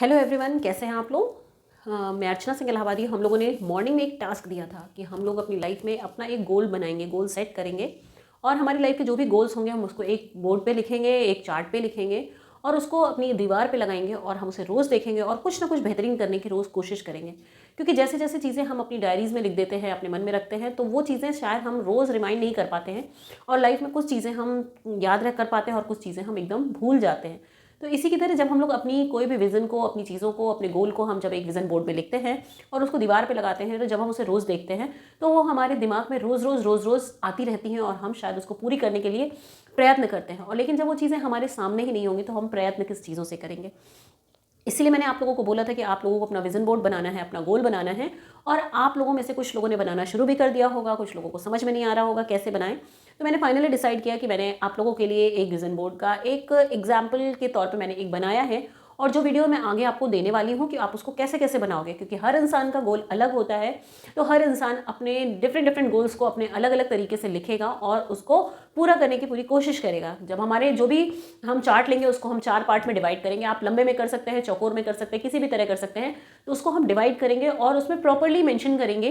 Hello everyone, कैसे हैं आप लोग। मैं अर्चना सिंह इलाहाबादी। हम लोगों ने मॉर्निंग में एक टास्क दिया था कि हम लोग अपनी लाइफ में अपना एक गोल बनाएंगे, गोल सेट करेंगे और हमारी लाइफ के जो भी गोल्स होंगे हम उसको एक बोर्ड पे लिखेंगे, एक चार्ट पे लिखेंगे और उसको अपनी दीवार पे लगाएंगे और हम उसे रोज़ देखेंगे और कुछ ना कुछ बेहतरीन करने की रोज़ कोशिश करेंगे। क्योंकि जैसे जैसे चीज़ें हम अपनी डायरीज़ में लिख देते हैं, अपने मन में रखते हैं, तो वो चीज़ें शायद हम रोज़ रिमाइंड नहीं कर पाते हैं और लाइफ में कुछ चीज़ें हम याद रख कर पाते हैं और कुछ चीज़ें हम एकदम भूल जाते हैं। तो इसी की तरह जब हम लोग अपनी कोई भी विज़न को, अपनी चीज़ों को, अपने गोल को हम जब एक विज़न बोर्ड में लिखते हैं और उसको दीवार पे लगाते हैं, तो जब हम उसे रोज़ देखते हैं तो वो हमारे दिमाग में रोज़ रोज़ रोज़ रोज़ आती रहती हैं और हम शायद उसको पूरी करने के लिए प्रयत्न करते हैं। और लेकिन जब वो चीज़ें हमारे सामने ही नहीं होंगी तो हम प्रयत्न किस चीज़ों से करेंगे। इसीलिए मैंने आप लोगों को बोला था कि आप लोगों को अपना विजन बोर्ड बनाना है, अपना गोल बनाना है। और आप लोगों में से कुछ लोगों ने बनाना शुरू भी कर दिया होगा, कुछ लोगों को समझ में नहीं आ रहा होगा कैसे बनाएं। तो मैंने फाइनली डिसाइड किया कि मैंने आप लोगों के लिए एक विजन बोर्ड का एक एग्जाम्पल के तौर पे मैंने एक बनाया है और जो वीडियो मैं आगे आपको देने वाली हूँ कि आप उसको कैसे कैसे बनाओगे, क्योंकि हर इंसान का गोल अलग होता है। तो हर इंसान अपने डिफरेंट डिफरेंट गोल्स को अपने अलग अलग तरीके से लिखेगा और उसको पूरा करने की पूरी कोशिश करेगा। जब हमारे जो भी हम चार्ट लेंगे उसको हम 4 पार्ट में डिवाइड करेंगे। आप लंबे में कर सकते हैं, चौकोर में कर सकते हैं, किसी भी तरह कर सकते हैं। तो उसको हम डिवाइड करेंगे और उसमें प्रॉपरली मेंशन करेंगे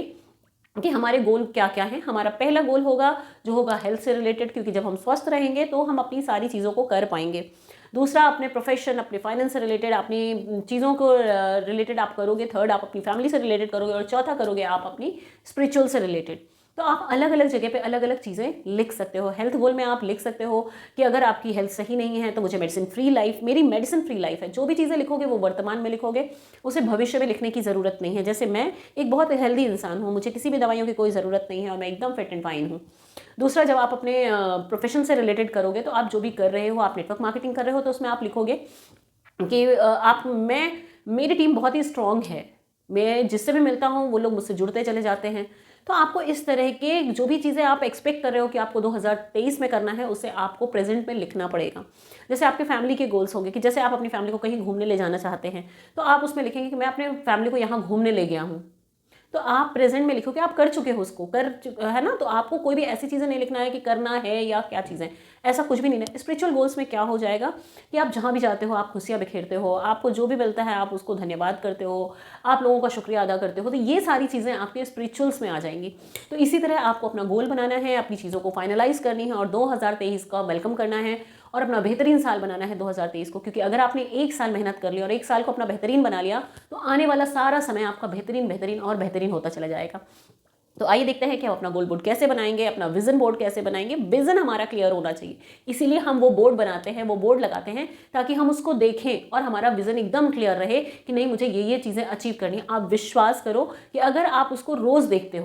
कि हमारे गोल क्या क्या हैं। हमारा पहला गोल होगा जो होगा हेल्थ से रिलेटेड, क्योंकि जब हम स्वस्थ रहेंगे तो हम अपनी सारी चीज़ों को कर पाएंगे। दूसरा अपने प्रोफेशन, अपने फाइनेंस से रिलेटेड, अपनी चीज़ों को रिलेटेड आप करोगे। थर्ड आप अपनी फैमिली से रिलेटेड करोगे और चौथा करोगे आप अपनी स्पिरिचुअल से रिलेटेड। तो आप अलग अलग जगह पे अलग अलग चीज़ें लिख सकते हो। हेल्थ गोल में आप लिख सकते हो कि अगर आपकी हेल्थ सही नहीं है तो मुझे मेडिसिन फ्री लाइफ, मेरी मेडिसिन फ्री लाइफ है। जो भी चीज़ें लिखोगे वो वर्तमान में लिखोगे, उसे भविष्य में लिखने की ज़रूरत नहीं है। जैसे मैं एक बहुत हेल्दी इंसान हूँ, मुझे किसी भी दवाइयों की कोई ज़रूरत नहीं है और मैं एकदम फिट एंड फाइन हूँ। दूसरा, जब आप अपने प्रोफेशन से रिलेटेड करोगे तो आप जो भी कर रहे हो, आप नेटवर्क मार्केटिंग कर रहे हो तो उसमें आप लिखोगे कि मेरी टीम बहुत ही स्ट्रांग है, मैं जिससे भी मिलता हूँ वो लोग मुझसे जुड़ते चले जाते हैं। तो आपको इस तरह के जो भी चीज़ें आप एक्सपेक्ट कर रहे हो कि आपको 2023 में करना है, उसे आपको प्रेजेंट में लिखना पड़ेगा। जैसे आपके फैमिली के गोल्स होंगे कि जैसे आप अपनी फैमिली को कहीं घूमने ले जाना चाहते हैं, तो आप उसमें लिखेंगे कि मैं अपने फैमिली को यहाँ घूमने ले गया हूँ। तो आप प्रेजेंट में लिखो कि आप कर चुके हो, उसको है ना। तो आपको कोई भी ऐसी चीज़ें नहीं लिखना है कि करना है या क्या चीज़ें, ऐसा कुछ भी नहीं है। स्पिरिचुअल गोल्स में क्या हो जाएगा कि आप जहाँ भी जाते हो आप खुशियाँ बिखेरते हो, आपको जो भी मिलता है आप उसको धन्यवाद करते हो, आप लोगों का शुक्रिया अदा करते हो। तो ये सारी चीज़ें आपके स्पिरिचुअल्स में आ जाएंगी। तो इसी तरह आपको अपना गोल बनाना है, अपनी चीज़ों को फाइनलाइज करनी है और 2023 का वेलकम करना है और अपना बेहतरीन साल बनाना है 2023 को। क्योंकि अगर आपने एक साल मेहनत कर ली और एक साल को अपना बेहतरीन बना लिया तो आने वाला सारा समय आपका बेहतरीन बेहतरीन और बेहतरीन होता चला जाएगा। तो आइए देखते हैं कि हम अपना गोल बोर्ड कैसे बनाएंगे, अपना विजन बोर्ड कैसे बनाएंगे। विजन हमारा क्लियर होना चाहिए, इसीलिए हम वो बोर्ड बनाते हैं, वो बोर्ड लगाते हैं ताकि हम उसको देखें और हमारा विजन एकदम क्लियर रहे कि नहीं मुझे ये चीज़ें अचीव करनी है। आप विश्वास करो कि अगर आप उसको रोज़ देखते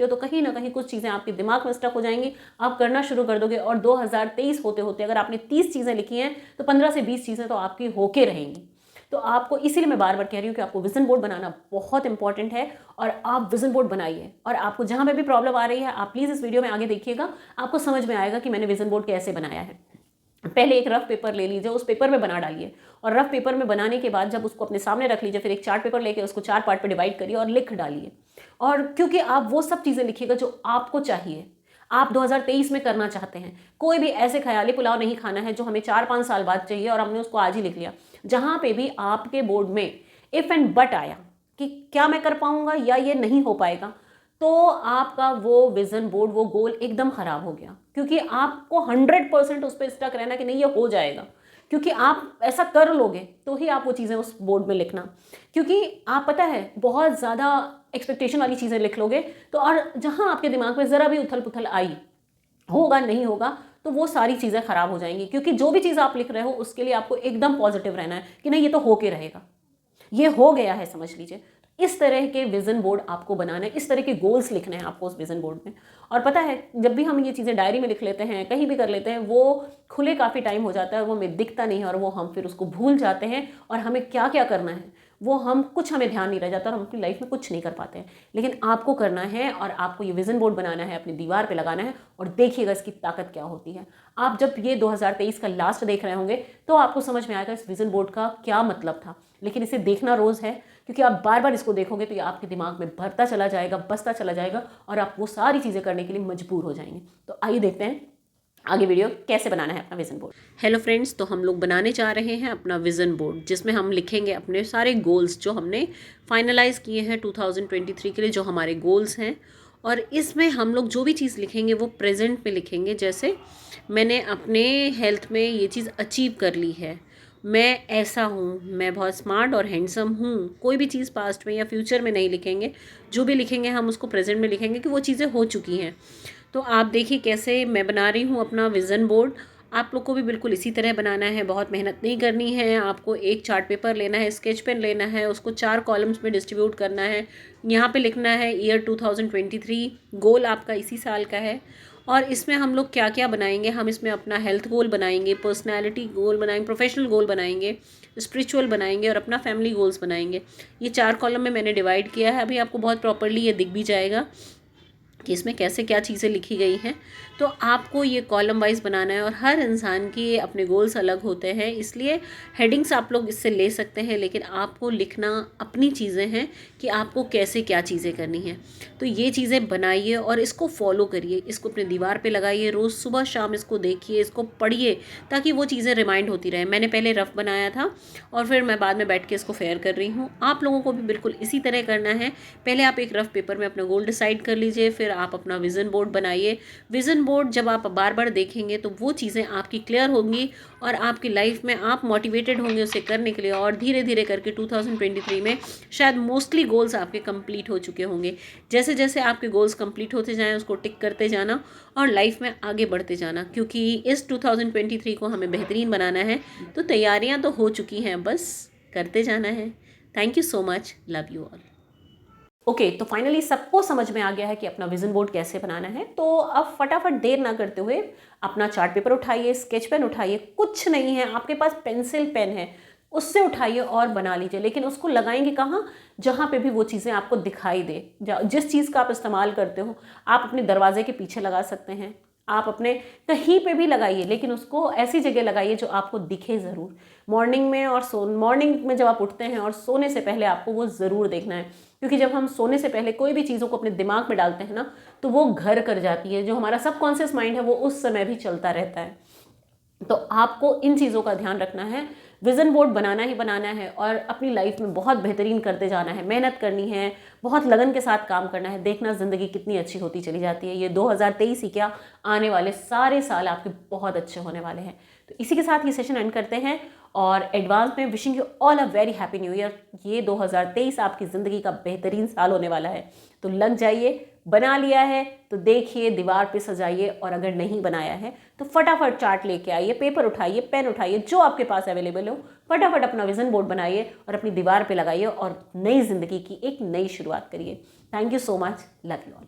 हो तो कहीं ना कहीं कुछ चीज़ें आपके दिमाग में स्टक हो जाएंगी, आप करना शुरू कर दोगे और 2023 होते होते अगर आपने 30 चीज़ें लिखी हैं तो 15 से 20 चीज़ें तो आपकी होके रहेंगी। तो आपको, इसीलिए मैं बार बार कह रही हूँ कि आपको विजन बोर्ड बनाना बहुत इंपॉर्टेंट है और आप विजन बोर्ड बनाइए। और आपको जहाँ पे भी प्रॉब्लम आ रही है आप प्लीज़ इस वीडियो में आगे देखिएगा, आपको समझ में आएगा कि मैंने विजन बोर्ड कैसे बनाया है। पहले एक रफ पेपर ले लीजिए, उस पेपर में बना डालिए और रफ पेपर में बनाने के बाद जब उसको अपने सामने रख लीजिए, फिर एक चार्ट पेपर लेके उसको 4 पार्ट पे डिवाइड करिए और लिख डालिए। और क्योंकि आप वो सब चीज़ें लिखिएगा जो आपको चाहिए, आप 2023 में करना चाहते हैं। कोई भी ऐसे ख्याली पुलाव नहीं खाना है जो हमें 4-5 साल बाद चाहिए और हमने उसको आज ही लिख लिया। जहाँ पे भी आपके बोर्ड में इफ़ एंड बट आया कि क्या मैं कर पाऊंगा या ये नहीं हो पाएगा, तो आपका वो विजन बोर्ड, वो गोल एकदम खराब हो गया। क्योंकि आपको 100% उस पर स्टक रहना कि नहीं ये हो जाएगा, क्योंकि आप ऐसा कर लोगे तो ही आप वो चीज़ें उस बोर्ड में लिखना। क्योंकि आप, पता है, बहुत ज़्यादा एक्सपेक्टेशन वाली चीज़ें लिख लोगे तो, और जहाँ आपके दिमाग में ज़रा भी उथल पुथल आई, होगा नहीं होगा, तो वो सारी चीज़ें खराब हो जाएंगी। क्योंकि जो भी चीज़ आप लिख रहे हो उसके लिए आपको एकदम पॉजिटिव रहना है कि नहीं ये तो होके रहेगा, ये हो गया है, समझ लीजिए। इस तरह के विजन बोर्ड आपको बनाना है, इस तरह के गोल्स लिखने हैं आपको उस विजन बोर्ड में। और पता है, जब भी हम ये चीज़ें डायरी में लिख लेते हैं, कहीं भी कर लेते हैं, वो खुले काफ़ी टाइम हो जाता है और वो हमें दिखता नहीं है और वो हम फिर उसको भूल जाते हैं और हमें क्या क्या करना है वो हमें ध्यान नहीं रह जाता और हम अपनी लाइफ में कुछ नहीं कर पाते हैं। लेकिन आपको करना है और आपको ये विजन बोर्ड बनाना है, अपनी दीवार पे लगाना है और देखिएगा इसकी ताकत क्या होती है। आप जब ये 2023 का लास्ट देख रहे होंगे तो आपको समझ में आएगा इस विजन बोर्ड का क्या मतलब था। लेकिन इसे देखना रोज़ है, क्योंकि आप बार बार इसको देखोगे तो ये आपके दिमाग में भरता चला जाएगा, बसता चला जाएगा और आप वो सारी चीज़ें करने के लिए मजबूर हो जाएंगे। तो आइए देखते हैं आगे वीडियो कैसे बनाना है अपना विज़न बोर्ड। हेलो फ्रेंड्स, तो हम लोग बनाने जा रहे हैं अपना विज़न बोर्ड, जिसमें हम लिखेंगे अपने सारे गोल्स जो हमने फाइनलाइज़ किए हैं 2023 के लिए, जो हमारे गोल्स हैं। और इसमें हम लोग जो भी चीज़ लिखेंगे वो प्रेजेंट में लिखेंगे। जैसे मैंने अपने हेल्थ में ये चीज़ अचीव कर ली है, मैं ऐसा हूँ, मैं बहुत स्मार्ट और हैंडसम हूँ। कोई भी चीज़ पास्ट में या फ्यूचर में नहीं लिखेंगे, जो भी लिखेंगे हम उसको प्रेजेंट में लिखेंगे कि वो चीज़ें हो चुकी हैं। तो आप देखिए कैसे मैं बना रही हूँ अपना विज़न बोर्ड। आप लोग को भी बिल्कुल इसी तरह बनाना है, बहुत मेहनत नहीं करनी है। आपको एक चार्ट पेपर लेना है, स्केच पेन लेना है, उसको 4 कॉलम्स में डिस्ट्रीब्यूट करना है। यहाँ पे लिखना है ईयर 2023, गोल आपका इसी साल का है। और इसमें हम लोग क्या क्या बनाएंगे, हम इसमें अपना हेल्थ गोल बनाएंगे, पर्सनैलिटी गोल बनाएंगे, प्रोफेशनल गोल बनाएंगे, स्पिरिचुअल बनाएंगे और अपना फैमिली गोल्स बनाएंगे। ये 4 कॉलम में मैंने डिवाइड किया है। अभी आपको बहुत प्रॉपरली ये दिख भी जाएगा कि इसमें कैसे क्या चीज़ें लिखी गई हैं। तो आपको ये कॉलम वाइज बनाना है और हर इंसान की अपने गोल्स अलग होते हैं, इसलिए हेडिंग्स आप लोग इससे ले सकते हैं, लेकिन आपको लिखना अपनी चीज़ें हैं कि आपको कैसे क्या चीज़ें करनी हैं। तो ये चीज़ें बनाइए और इसको फॉलो करिए, इसको अपने दीवार पे लगाइए, रोज़ सुबह शाम इसको देखिए, इसको पढ़िए, ताकि वो चीज़ें रिमाइंड होती रहें। मैंने पहले रफ बनाया था और फिर मैं बाद में बैठ के इसको फेयर कर रही हूँ। आप लोगों को भी बिल्कुल इसी तरह करना है। पहले आप एक रफ पेपर में अपना गोल डिसाइड कर लीजिए, फिर आप अपना विज़न बोर्ड बनाइए। विज़न बोर्ड जब आप बार बार देखेंगे तो वो चीज़ें आपकी क्लियर होंगी और आपकी लाइफ में आप मोटिवेटेड होंगे उसे करने के लिए। और धीरे धीरे करके 2023 में शायद मोस्टली गोल्स आपके कंप्लीट हो चुके होंगे। जैसे जैसे आपके गोल्स कंप्लीट होते जाएं उसको टिक करते जाना और लाइफ में आगे बढ़ते जाना, क्योंकि इस 2023 को हमें बेहतरीन बनाना है। तो तैयारियां तो हो चुकी हैं, बस करते जाना है। Thank you so much, love you all. Okay, तो फाइनली सबको समझ में आ गया है कि अपना विज़न बोर्ड कैसे बनाना है। तो अब फटाफट देर ना करते हुए अपना चार्ट पेपर उठाइए, स्केच पेन उठाइए, कुछ नहीं है आपके पास, पेंसिल पेन है, उससे उठाइए और बना लीजिए। लेकिन उसको लगाएंगे कहाँ, जहाँ पे भी वो चीज़ें आपको दिखाई दे। जिस चीज़ का आप इस्तेमाल करते हो, आप अपने दरवाजे के पीछे लगा सकते हैं, आप अपने कहीं पे भी लगाइए, लेकिन उसको ऐसी जगह लगाइए जो आपको दिखे ज़रूर। मॉर्निंग में और मॉर्निंग में जब आप उठते हैं और सोने से पहले आपको वो ज़रूर देखना है, क्योंकि जब हम सोने से पहले कोई भी चीज़ों को अपने दिमाग में डालते हैं ना, तो वो घर कर जाती है। जो हमारा सबकॉन्शियस माइंड है वो उस समय भी चलता रहता है। तो आपको इन चीज़ों का ध्यान रखना है। विज़न बोर्ड बनाना ही बनाना है और अपनी लाइफ में बहुत बेहतरीन करते जाना है, मेहनत करनी है, बहुत लगन के साथ काम करना है। देखना ज़िंदगी कितनी अच्छी होती चली जाती है। ये 2023 ही क्या, आने वाले सारे साल आपके बहुत अच्छे होने वाले हैं। तो इसी के साथ ये सेशन एंड करते हैं और एडवांस में wishing you all a very happy new year. ये 2023 आपकी ज़िंदगी का बेहतरीन साल होने वाला है। तो लग जाइए, बना लिया है तो देखिए, दीवार पे सजाइए, और अगर नहीं बनाया है तो फटाफट चार्ट लेके आइए, पेपर उठाइए, पेन उठाइए, जो आपके पास अवेलेबल हो, फटाफट अपना विज़न बोर्ड बनाइए और अपनी दीवार पे लगाइए और नई ज़िंदगी की एक नई शुरुआत करिए। Thank you so much, love you all.